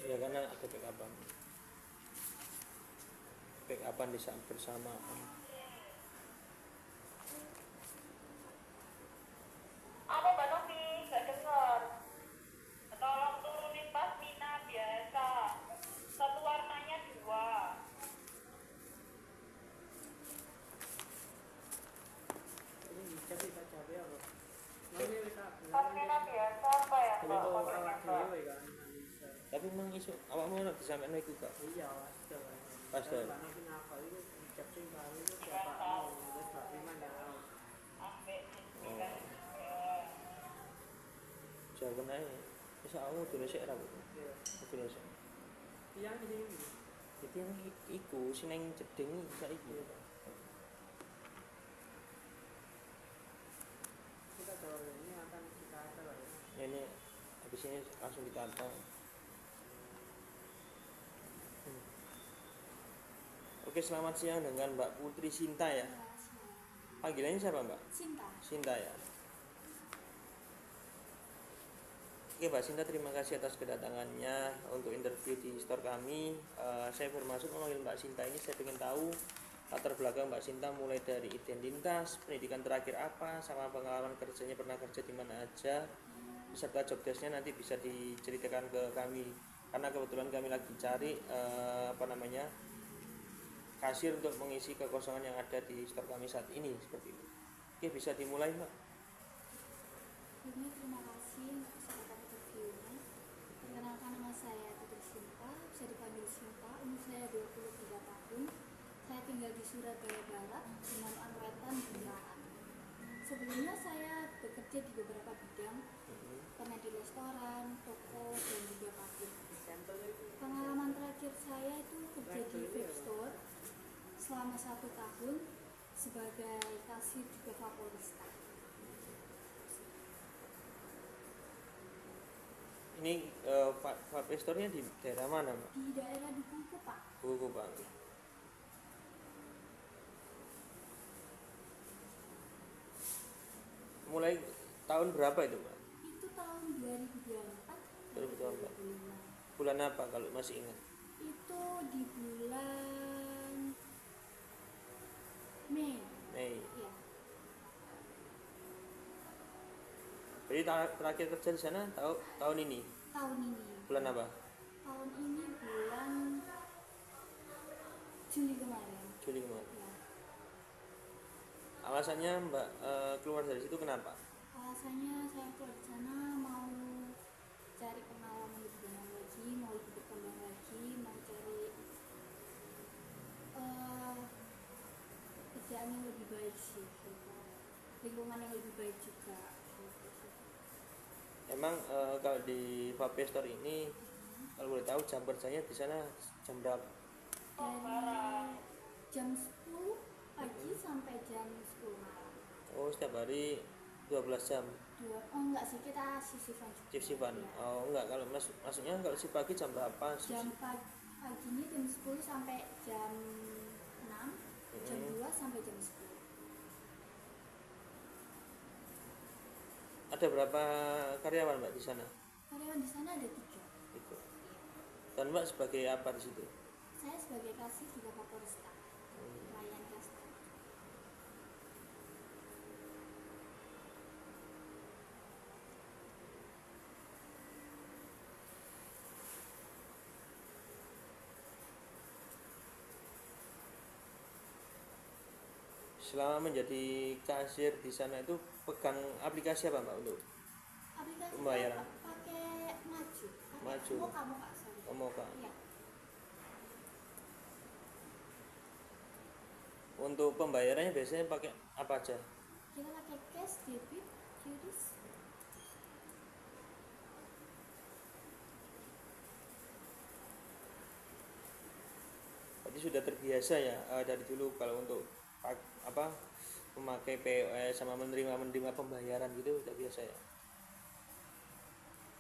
Ya karena ada backupan di saat bersamaan. Apa Mbak Novi? Gak dengar. Tolong turunin pasmina biasa. Satu warnanya 2. Ini jadi tak cabe apa? Nanti bisa. Pasmina biasa apa ya Ini Mbak? kok Pakai awak Mbak. dewe kan bisa. Tapi memang isu awakmu nek disampaikan iku gak? Iya, pasti. Pasti. Karena kenapa itu ucap sing baru itu siapa mau wis tak terima ya. Ambek Oh. kan. Jawaban aja. Bisa awakmu dulu sik ra, Bu. Iya. Dulu sik. Yang ini. Jadi yang iku sing nang jeding saiki. Kita coba ini akan kita coba ya. Ini habis ini langsung ditata. Oke, selamat siang dengan Mbak Putri Sinta ya. Panggilannya siapa Mbak? Cinta. Sinta ya. Oke Mbak Sinta, terima kasih atas kedatangannya untuk interview di store kami. Saya bermaksud memanggil Mbak Sinta ini, saya ingin tahu latar belakang Mbak Sinta mulai dari identitas, pendidikan terakhir apa, sama pengalaman kerjanya pernah kerja di mana aja, beserta job desk-nya nanti bisa diceritakan ke kami. Karena kebetulan kami lagi cari kasir untuk mengisi kekosongan yang ada di store kami saat ini seperti itu. Oke, bisa dimulai Mbak. Ini terima kasih untuk kesempatan interviewnya. Perkenalkan, nama saya Putri Sinta, bisa dipanggil Sinta. Umur saya 23 tahun. Saya tinggal di Surabaya Barat, dengan Wetan, Bundaran. Sebelumnya saya bekerja di beberapa bidang, pernah di restoran, toko, dan juga pabrik. Pengalaman terakhir saya itu kerja di vape store selama 1 tahun sebagai kasir juga Vaporista. Ini vape store-nya di daerah mana Mbak? Di daerah Dukuhu, Pak. Buku Bang. Mulai tahun berapa itu Mbak? Itu tahun 2024 2024. 2025. Bulan apa kalau masih ingat? Itu di bulan Mei. Mei. Ya, Jadi terakhir kerja di sana tahun ini. tahun ini. Bulan apa? Tahun ini bulan Juli kemarin. Juli kemarin. Ya. Alasannya Mbak keluar dari situ kenapa? Alasannya saya keluar di sana mau cari pengalaman lebih banyak lagi, mau lebih berkembang lagi, mau cari kerjaan yang lebih baik sih, gitu. Lingkungan yang lebih baik juga. Gitu. Emang kalau di vape store ini kalau boleh tahu jam kerjanya di sana jam berapa? Dari jam 10 pagi sampai jam 10 malam. Oh, setiap hari 12 jam. Enggak sih, kita sisifan juga. Shift-shiftan. Ya. Oh, enggak, kalau maksudnya kalau si pagi jam berapa? Jam paginya jam 10 sampai jam 6, jam 2 sampai jam 10. Ada berapa karyawan Mbak di sana? Karyawan di sana ada 3. Itu. Dan Mbak sebagai apa di situ? Saya sebagai kasir juga Vaporista, pelayan customer. Selama menjadi kasir di sana itu pegang aplikasi apa Mbak untuk Aplikasi pembayaran? pakai Maju. Maju. Moka, sorry. Moka. Iya. Untuk pembayarannya biasanya pakai apa aja? Kita pakai cash, debit, QRIS. Berarti sudah terbiasa ya dari dulu kalau untuk memakai POS sama menerima pembayaran gitu udah biasa ya.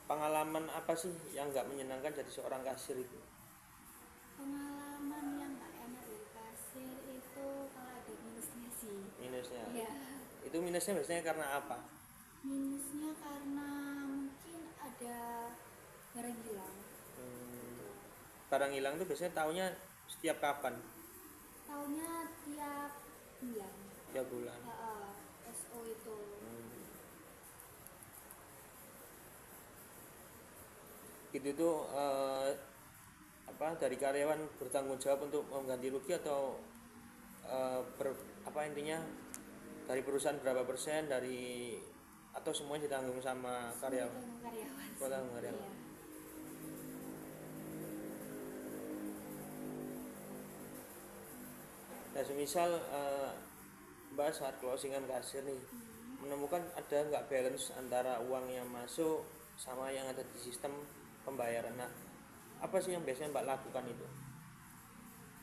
Pengalaman apa sih yang nggak menyenangkan jadi seorang kasir itu? Pengalaman yang nggak enak dari kasir itu kalau ada minusnya sih. Minusnya? Iya. Itu minusnya biasanya karena apa? Minusnya karena mungkin ada barang hilang. barang hilang tuh biasanya taunya setiap kapan? Tahunnya tiap bulan. Tiap bulan. SO itu. Itu tuh dari karyawan bertanggung jawab untuk mengganti rugi atau intinya dari perusahaan berapa persen dari atau semuanya ditanggung sama karyawan? Tanggung karyawan. Tanggung karyawan. Iya. Nah, semisal Mbak saat closingan kasir nih menemukan ada nggak balance antara uang yang masuk sama yang ada di sistem pembayaran. Nah, apa sih yang biasanya Mbak lakukan itu?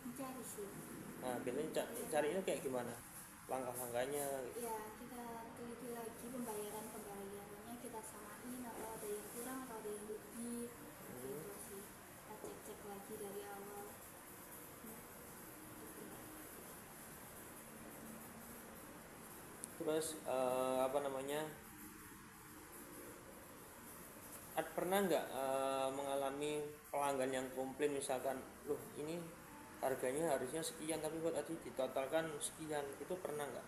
Mencari sih. Nah, biasanya carinya kayak gimana? Langkah-langkahnya? Ya, kita teliti lagi pembayarannya, kita samain atau ada yang kurang atau ada yang lebih. Gitu sih. Kita cek-cek lagi dari awal. Terus pernah nggak mengalami pelanggan yang komplain misalkan, loh ini harganya harusnya sekian tapi buat tadi ditotalkan sekian, itu pernah nggak?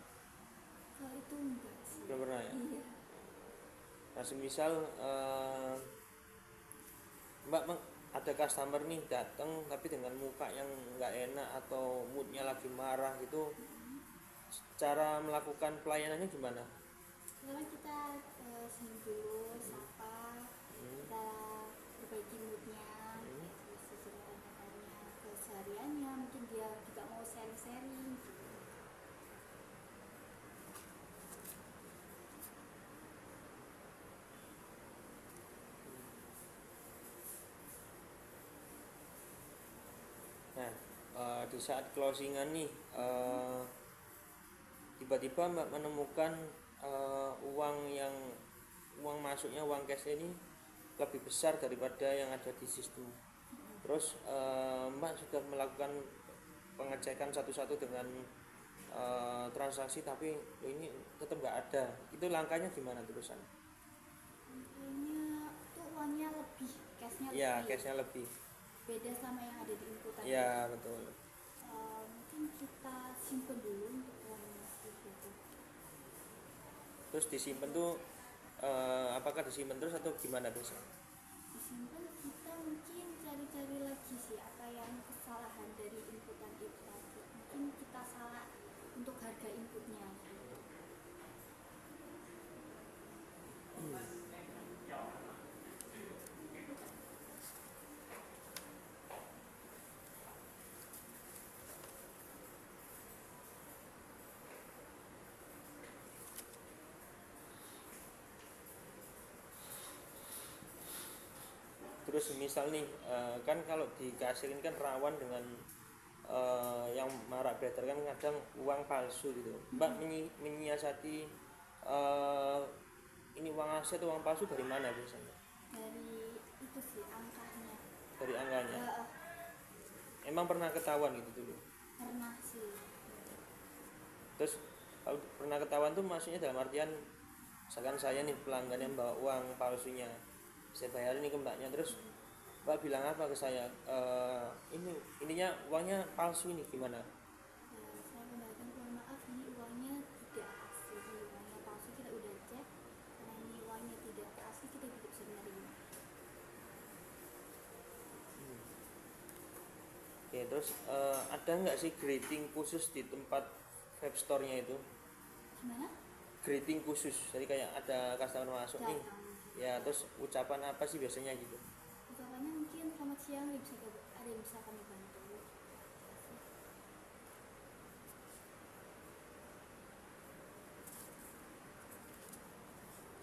Kalau itu enggak sih. Belum pernah ya? Iya. Nah, semisal Mbak ada customer nih datang tapi dengan muka yang nggak enak atau moodnya lagi marah gitu, cara melakukan pelayanannya gimana? Sekarang kita senyum dulu, sapa, kita perbaiki moodnya, terus tanya-tanya kesehariannya, mungkin dia juga mau sharing-sharing gitu. Nah, di saat closingan nih tiba-tiba Mbak menemukan uang masuknya, uang cash ini lebih besar daripada yang ada di sistem. Terus Mbak sudah melakukan pengecekan satu-satu dengan transaksi tapi ini tetap nggak ada. Itu langkahnya gimana terusan? Kayaknya tuh uangnya lebih, cashnya lebih. Ya, cashnya lebih. Beda sama yang ada di inputan. Ya, betul. Mungkin kita simpen dulu untuk uang masih gitu. Terus disimpan tuh apakah disimpan terus atau gimana biasanya? Disimpan, kita mungkin cari-cari lagi sih apa yang kesalahan dari inputan itu tadi. Mungkin kita salah untuk harga inputnya gitu. Terus misal nih kan kalau di kasir ini kan rawan dengan yang marak beredar kan kadang uang palsu gitu. Mbak menyiasati ini uang asli atau uang palsu dari mana biasanya? Dari itu sih angkanya. Dari angkanya. Ya, Emang pernah ketahuan gitu dulu? pernah sih. Terus kalau pernah ketahuan tuh maksudnya dalam artian misalkan saya nih pelanggan yang bawa uang palsunya, saya bayar ini ke Mbaknya, terus Mbak bilang apa ke saya? Ininya uangnya palsu ini gimana? Saya kembalikan, mohon maaf ini uangnya tidak asli, uangnya palsu, kita udah cek karena ini uangnya tidak asli, kita tidak bisa menerima. Oke, terus ada nggak sih greeting khusus di tempat web store-nya itu? Gimana? Greeting khusus, jadi kayak ada customer masuk nih, Datang. ya terus ucapan apa sih biasanya gitu? Ucapannya mungkin selamat siang, ada yang bisa kami bantu.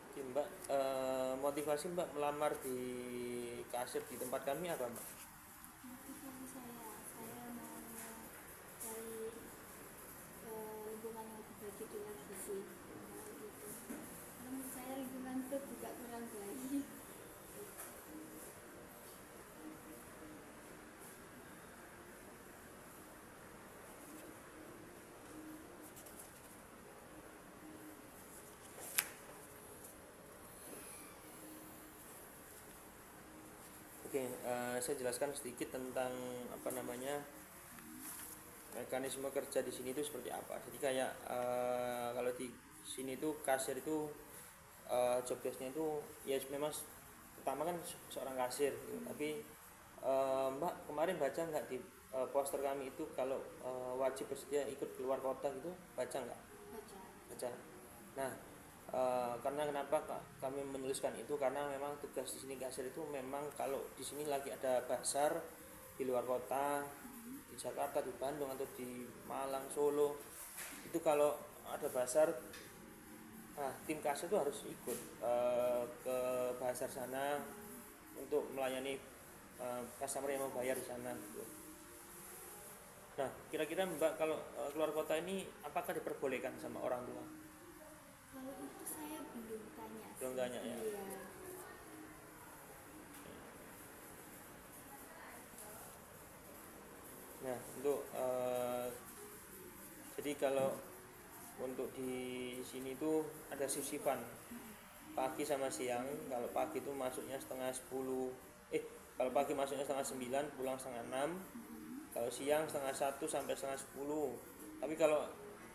Oke, Mbak, motivasi Mbak melamar di kasir di tempat kami apa Mbak? Motivasi saya mau cari lingkungan yang lebih baik itu lagi sih. Gitu. Karena menurut saya lingkungan itu juga kurang baik. Oke, saya jelaskan sedikit tentang apa namanya mekanisme kerja di sini itu seperti apa. Jadi kayak kalau di sini itu kasir itu job desk-nya itu ya memang pertama kan seorang kasir gitu. Tapi Mbak kemarin baca nggak di poster kami itu kalau wajib bersedia ikut keluar kota gitu, baca nggak? Baca. Baca. Nah, karena kenapa kami menuliskan itu karena memang tugas di sini kasir itu memang kalau di sini lagi ada basar di luar kota, di Jakarta, di Bandung atau di Malang, Solo, itu kalau ada basar, nah tim kasir itu harus ikut ke basar sana untuk melayani customer yang mau bayar di sana gitu. Nah, kira-kira Mbak kalau keluar kota ini apakah diperbolehkan sama orang tua? Kalau itu saya belum tanya. Belum tanya ya. Iya. Nah, untuk jadi kalau untuk di sini tuh ada shift-shiftan pagi sama siang. Kalau pagi itu masuknya setengah 10, kalau pagi masuknya setengah 9, pulang setengah 6. Kalau siang setengah 1 sampai setengah 10. Tapi kalau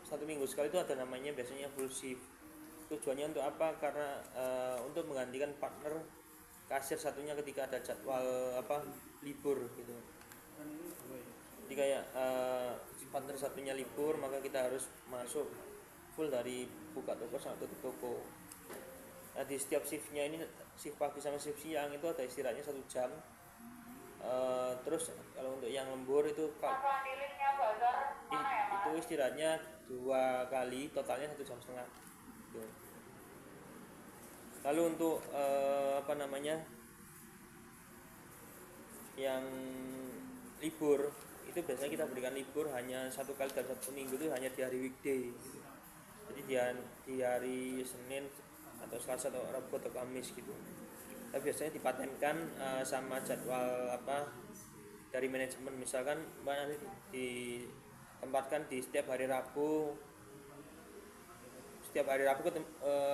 satu minggu sekali itu ada namanya biasanya full shift. Tujuannya untuk apa? Karena untuk menggantikan partner kasir satunya ketika ada jadwal libur gitu. Jadi kayak partner satunya libur, maka kita harus masuk full dari buka toko sampai tutup toko. Nah, di setiap shiftnya ini, shift pagi sama shift siang itu ada istirahatnya 1 jam. Terus kalau untuk yang lembur itu Masalah nilainya bazar mana ya Mas? itu istirahatnya 2 kali, totalnya 1,5 jam gitu. Lalu untuk yang libur itu biasanya kita berikan libur hanya 1 kali dalam 1 minggu, itu hanya di hari weekday gitu. Jadi di hari Senin atau Selasa atau Rabu atau Kamis gitu. Tapi biasanya dipatenkan sama jadwal dari manajemen. Misalkan Mbak nanti ditempatkan di setiap hari Rabu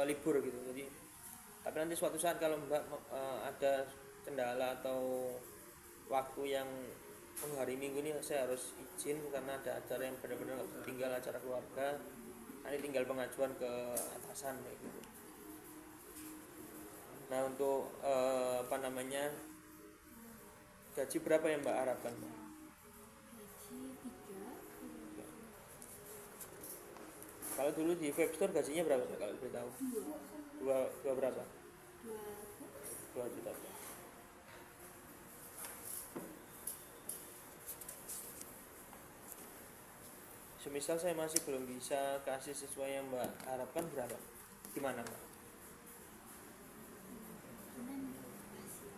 libur gitu. Jadi tapi nanti suatu saat kalau Mbak ada kendala atau waktu yang hari Minggu ini saya harus izin karena ada acara yang benar-benar nggak bisa tinggal, acara keluarga, nanti tinggal pengajuan ke atasan kayak gitu. Nah, untuk gaji berapa yang Mbak harapkan? Gaji 3. Kalau dulu di Webstore gajinya berapa Mbak, kalau boleh tahu? 2 berapa? 2 juta. Semisal saya masih belum bisa kasih sesuai yang Mbak harapkan, berapa? Gimana Mbak?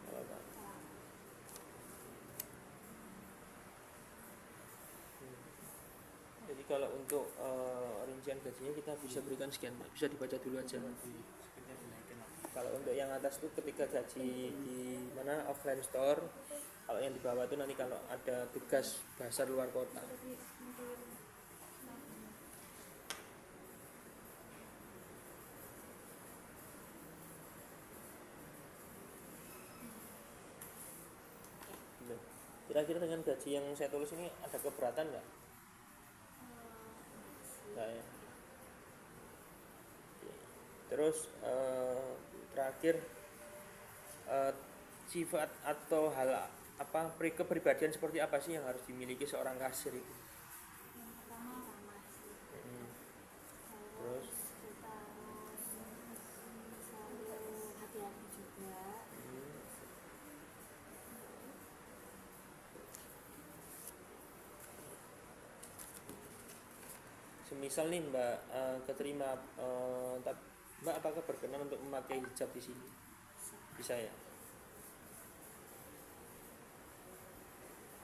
Berapa? Jadi kalau untuk rincian gajinya kita bisa berikan sekian Mbak. Bisa dibaca dulu aja. Kalau untuk yang atas itu ketika gaji di mana offline store, kalau yang di bawah itu nanti kalau ada tugas basar luar kota. Kira-kira dengan gaji yang saya tulis ini ada keberatan nggak? Nggak ya. Terus terakhir sifat atau hal kepribadian seperti apa sih yang harus dimiliki seorang kasir itu? Yang pertama ramah sih. Terus Kita harus selalu hati-hati juga. semisal nih Mbak keterima, Mbak apakah berkenan untuk memakai hijab di sini? Bisa ya.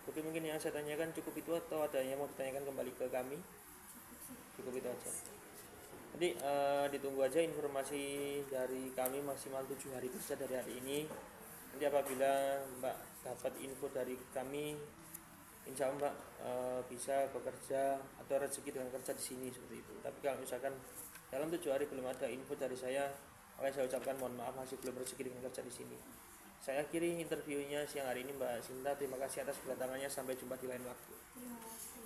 Oke, mungkin yang saya tanyakan cukup itu atau ada yang mau ditanyakan kembali ke kami? Cukup itu aja. Jadi ditunggu aja informasi dari kami maksimal 7 hari kerja dari hari ini. Nanti apabila Mbak dapat info dari kami, insya Allah Mbak bisa bekerja atau rezeki dengan kerja di sini seperti itu. Tapi kalau misalkan dalam 7 hari belum ada info dari saya, maka saya ucapkan mohon maaf, masih belum rezeki dengan kerja di sini. Saya akhiri interviewnya siang hari ini Mbak Sinta. Terima kasih atas kedatangannya. Sampai jumpa di lain waktu. Terima kasih.